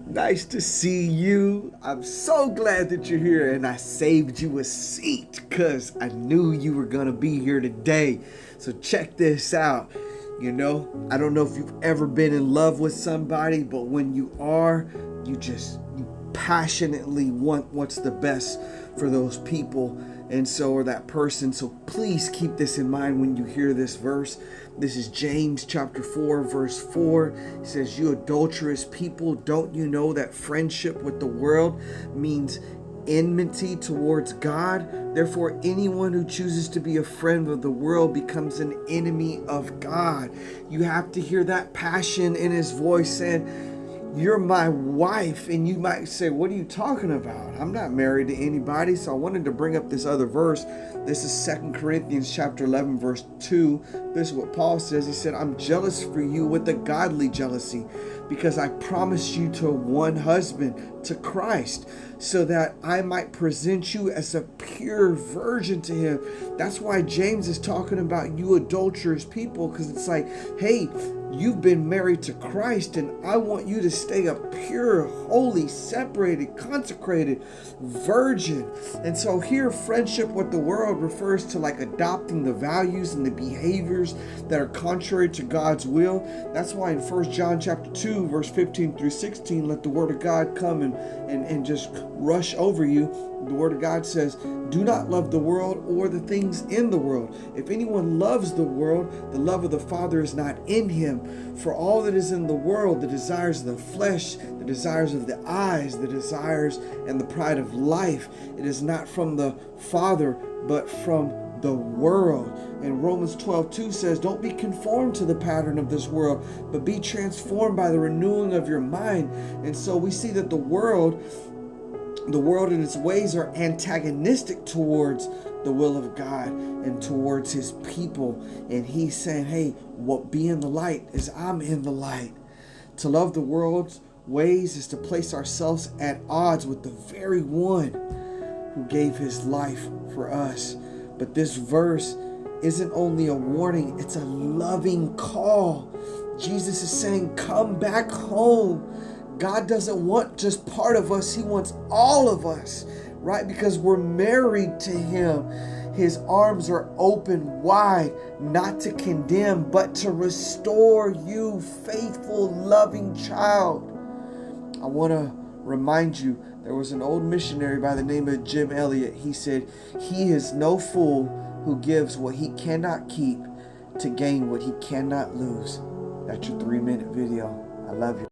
Nice to see you. I'm so glad that you're here, and I saved you a seat because I knew you were going to be here today. So check this out. I don't know if you've ever been in love with somebody, but when you are, you passionately want what's the best for those people or that person. So please keep this in mind when you hear this verse. This is James chapter 4 verse 4. It says, "You adulterous people, don't you know that friendship with the world means enmity towards God? Therefore, anyone who chooses to be a friend of the world becomes an enemy of God." You have to hear that passion in his voice saying, "You're my wife." And you might say, "What are you talking about? I'm not married to anybody." So I wanted to bring up this other verse. This is 2 Corinthians chapter 11 verse 2. This is what Paul says. He said, "I'm jealous for you with a godly jealousy, because I promised you to one husband, to Christ, so that I might present you as a pure virgin to him." That's why James is talking about you adulterous people, because it's like, hey, you've been married to Christ, and I want you to stay a pure, holy, separated, consecrated virgin. And so here, friendship with the world refers to like adopting the values and the behaviors that are contrary to God's will. That's why in 1 John chapter 2, verse 15 through 16, let the word of God come and just rush over you. The word of God says, "Do not love the world or the things in the world. If anyone loves the world, the love of the Father is not in him. For all that is in the world, the desires of the flesh, the desires of the eyes, the desires and the pride of life, it is not from the Father, but from the world." And Romans 12:2 says, "Don't be conformed to the pattern of this world, but be transformed by the renewing of your mind." And so we see that the world and its ways are antagonistic towards the will of God and towards his people. And he's saying, hey, what be in the light is I'm in the light. To love the world's ways is to place ourselves at odds with the very one who gave his life for us. But this verse isn't only a warning, it's a loving call. Jesus is saying, come back home. God doesn't want just part of us. He wants all of us, right? Because we're married to him. His arms are open wide, not to condemn, but to restore you, faithful, loving child. I want to remind you, there was an old missionary by the name of Jim Elliot. He said, "He is no fool who gives what he cannot keep to gain what he cannot lose." That's your 3-minute video. I love you.